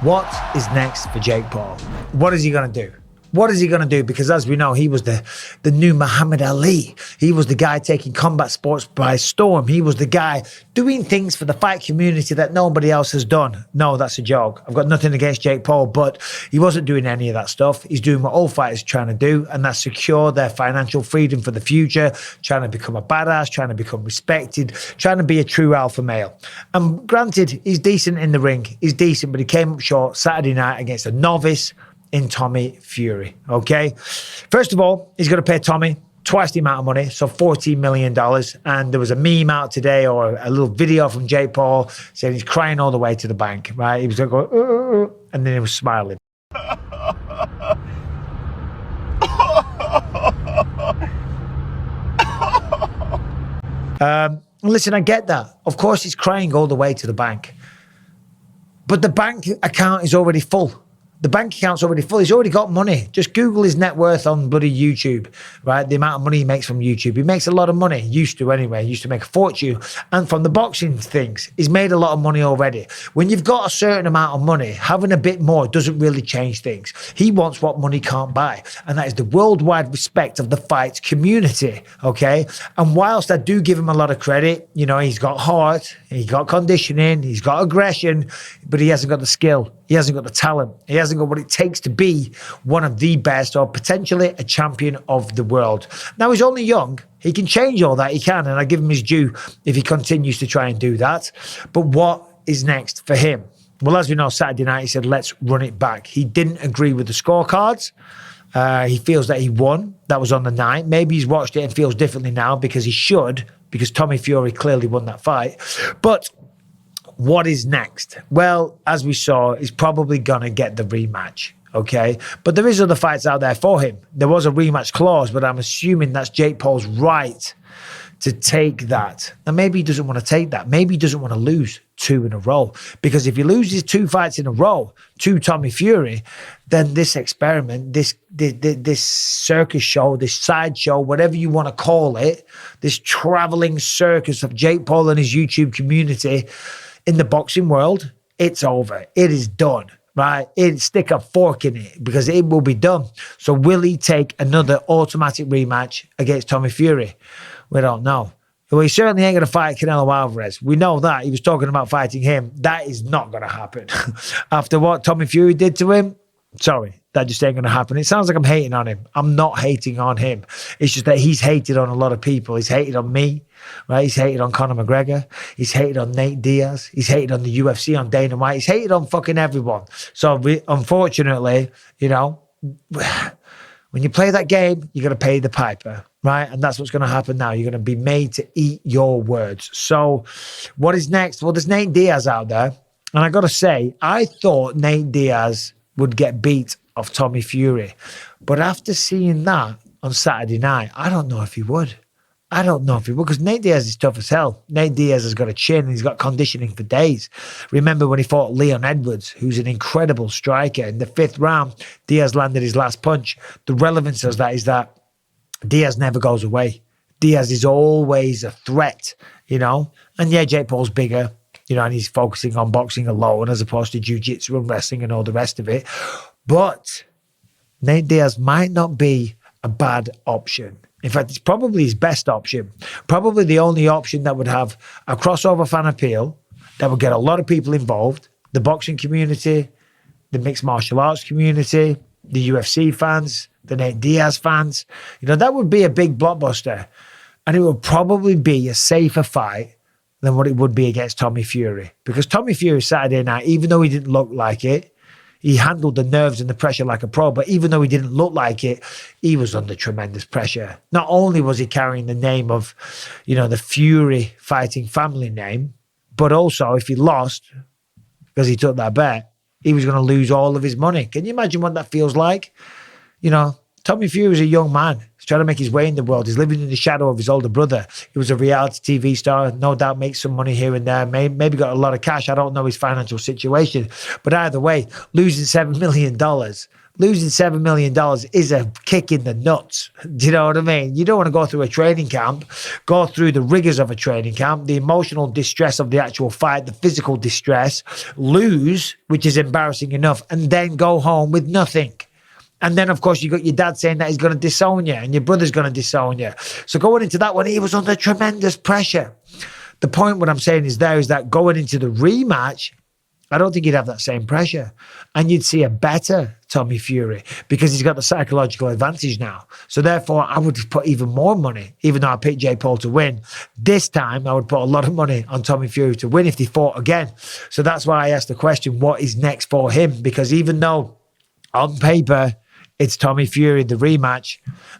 What is next for Jake Paul? What is he going to do? What is he going to do? Because as we know, he was the new Muhammad Ali. He was the guy taking combat sports by storm. He was the guy doing things for the fight community that nobody else has done. No, that's a joke. I've got nothing against Jake Paul, but he wasn't doing any of that stuff. He's doing what all fighters are trying to do, and that's secure their financial freedom for the future, trying to become a badass, trying to become respected, trying to be a true alpha male. And granted, he's decent in the ring. He's decent, but he came up short Saturday night against a novice in Tommy Fury, okay? First of all, he's going to pay Tommy twice the amount of money, so $14 million. And there was a meme out today or a little video from Jake Paul saying he's crying all the way to the bank, right? He was going, and then he was smiling. Listen, I get that. Of course, he's crying all the way to the bank. But the bank account is already full. The bank account's already full. He's already got money. Just Google his net worth on bloody YouTube, right? The amount of money he makes from YouTube. He makes a lot of money. Used to anyway. Used to make a fortune. And from the boxing things, he's made a lot of money already. When you've got a certain amount of money, having a bit more doesn't really change things. He wants what money can't buy. And that is the worldwide respect of the fight community, okay? And whilst I do give him a lot of credit, you know, he's got heart, he's got conditioning, he's got aggression, but he hasn't got the skill. He hasn't got the talent. He hasn't got what it takes to be one of the best or potentially a champion of the world. Now, he's only young. He can change all that. He can, and I give him his due if he continues to try and do that. But what is next for him? Well, as we know, Saturday night, he said, let's run it back. He didn't agree with the scorecards. He feels that he won. That was on the night. Maybe he's watched it and feels differently now because he should, because Tommy Fury clearly won that fight. But what is next? Well, as we saw, he's probably going to get the rematch, okay? But there is other fights out there for him. There was a rematch clause, but I'm assuming that's Jake Paul's right to take that. And maybe he doesn't want to take that. Maybe he doesn't want to lose 2 in a row. Because if he loses 2 fights in a row to Tommy Fury, then this experiment, this circus show, this sideshow, whatever you want to call it, this traveling circus of Jake Paul and his YouTube community in the boxing world, it's over. It is done, right? Stick a fork in it because it will be done. So will he take another automatic rematch against Tommy Fury? We don't know. Well, he certainly ain't going to fight Canelo Alvarez. We know that. He was talking about fighting him. That is not going to happen. After what Tommy Fury did to him, sorry, that just ain't going to happen. It sounds like I'm hating on him. I'm not hating on him. It's just that he's hated on a lot of people. He's hated on me, right? He's hated on Conor McGregor. He's hated on Nate Diaz. He's hated on the UFC, on Dana White. He's hated on fucking everyone. So unfortunately, you know, when you play that game, you're going to pay the piper, right? And that's what's going to happen now. You're going to be made to eat your words. So what is next? Well, there's Nate Diaz out there. And I got to say, I thought Nate Diaz would get beat of Tommy Fury. But after seeing that on Saturday night, I don't know if he would. I don't know if he would, because Nate Diaz is tough as hell. Nate Diaz has got a chin and he's got conditioning for days. Remember when he fought Leon Edwards, who's an incredible striker. In the 5th round, Diaz landed his last punch. The relevance of that is that Diaz never goes away. Diaz is always a threat, you know. And yeah, Jake Paul's bigger, you know, and he's focusing on boxing alone as opposed to jiu-jitsu and wrestling and all the rest of it. But Nate Diaz might not be a bad option. In fact, it's probably his best option. Probably the only option that would have a crossover fan appeal, that would get a lot of people involved, the boxing community, the mixed martial arts community, the UFC fans, the Nate Diaz fans. You know, that would be a big blockbuster. And it would probably be a safer fight than what it would be against Tommy Fury. Because Tommy Fury Saturday night, even though he didn't look like it, he handled the nerves and the pressure like a pro, but even though he didn't look like it, he was under tremendous pressure. Not only was he carrying the name of, you know, the Fury fighting family name, but also if he lost, because he took that bet, he was going to lose all of his money. Can you imagine what that feels like? You know, Tommy Fury is a young man, He's trying to make his way in the world. He's living in the shadow of his older brother. He was a reality TV star, no doubt makes some money here and there, maybe got a lot of cash. I don't know his financial situation. But either way, losing $7 million. Losing $7 million is a kick in the nuts. Do you know what I mean? You don't want to go through a training camp, go through the rigors of a training camp, the emotional distress of the actual fight, the physical distress, lose, which is embarrassing enough, and then go home with nothing. And then, of course, you got your dad saying that he's going to disown you and your brother's going to disown you. So going into that one, he was under tremendous pressure. The point what I'm saying is that going into the rematch, I don't think he'd have that same pressure. And you'd see a better Tommy Fury because he's got the psychological advantage now. So therefore, I would put even more money, even though I picked Jake Paul to win. This time, I would put a lot of money on Tommy Fury to win if they fought again. So that's why I asked the question, what is next for him? Because even though on paper, it's Tommy Fury, the rematch.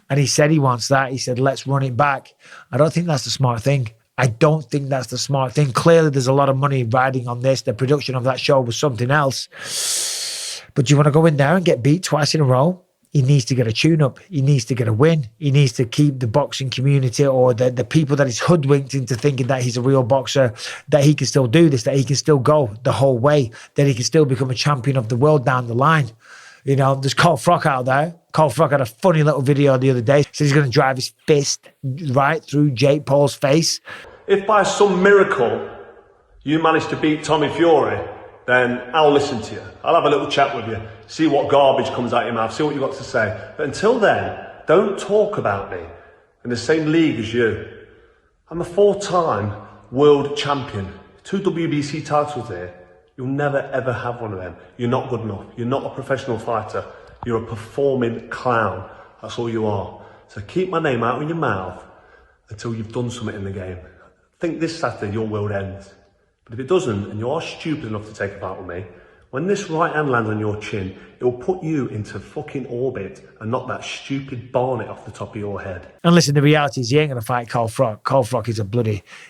And he said he wants that. He said, let's run it back. I don't think that's the smart thing. I don't think that's the smart thing. Clearly, there's a lot of money riding on this. The production of that show was something else. But you want to go in there and get beat twice in a row? He needs to get a tune-up. He needs to get a win. He needs to keep the boxing community or the people that he's hoodwinked into thinking that he's a real boxer, that he can still do this, that he can still go the whole way, that he can still become a champion of the world down the line. You know, there's Cole Frock out there. Cole Frock had a funny little video the other day. Says he's going to drive his fist right through Jake Paul's face. If by some miracle you manage to beat Tommy Fury, then I'll listen to you. I'll have a little chat with you, see what garbage comes out your mouth, see what you've got to say. But until then, don't talk about me in the same league as you. I'm a 4-time world champion. 2 WBC titles here. You'll never, ever have one of them. You're not good enough. You're not a professional fighter. You're a performing clown. That's all you are. So keep my name out of your mouth until you've done something in the game. I think this Saturday your world ends. But if it doesn't, and you are stupid enough to take a fight with me, when this right hand lands on your chin, it will put you into fucking orbit and knock that stupid barnet off the top of your head. And listen, the reality is he ain't going to fight Cole Frock. Cole Frock is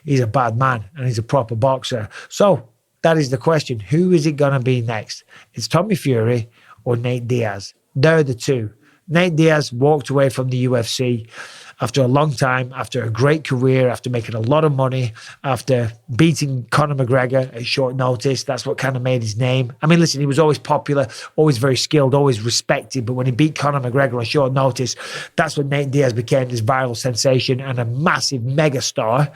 he's a bad man and he's a proper boxer. So that is the question. Who is it going to be next? It's Tommy Fury or Nate Diaz. They're the two. Nate Diaz walked away from the UFC after a long time, after a great career, after making a lot of money, after beating Conor McGregor at short notice. That's what kind of made his name. I mean, listen, he was always popular, always very skilled, always respected. But when he beat Conor McGregor on short notice, that's when Nate Diaz became this viral sensation and a massive mega star.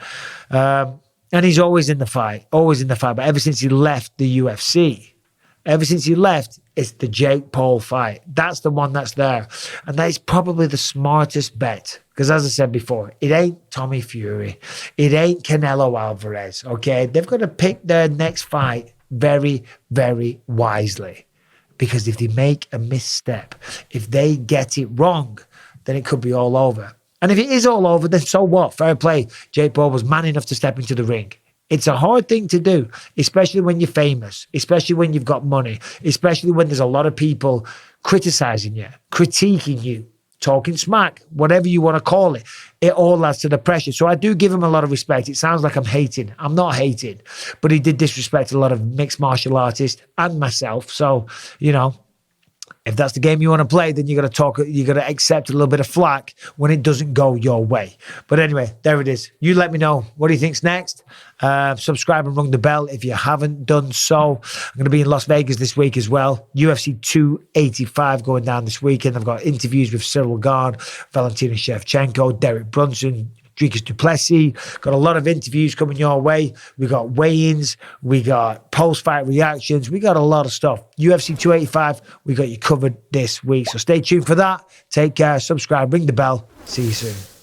And he's always in the fight. But ever since he left the UFC, it's the Jake Paul fight. That's the one that's there. And that is probably the smartest bet. Because as I said before, it ain't Tommy Fury. It ain't Canelo Alvarez, okay? They've got to pick their next fight very, very wisely. Because if they make a misstep, if they get it wrong, then it could be all over. And if it is all over, then so what? Fair play. Jake Paul was man enough to step into the ring. It's a hard thing to do, especially when you're famous, especially when you've got money, especially when there's a lot of people criticizing you, critiquing you, talking smack, whatever you want to call it. It all adds to the pressure. So I do give him a lot of respect. It sounds like I'm hating. I'm not hating. But he did disrespect a lot of mixed martial artists and myself. So, you know, if that's the game you want to play, then you got to accept a little bit of flack when it doesn't go your way. But anyway, there it is. You let me know. What do you think's next? Subscribe and ring the bell if you haven't done so. I'm going to be in Las Vegas this week as well. UFC 285 going down this weekend. I've got interviews with Cyril Gahn, Valentina Shevchenko, Derek Brunson, Dricus du Plessis. Got a lot of interviews coming your way. We got weigh-ins. We got post-fight reactions. We got a lot of stuff. UFC 285, we got you covered this week. So stay tuned for that. Take care. Subscribe. Ring the bell. See you soon.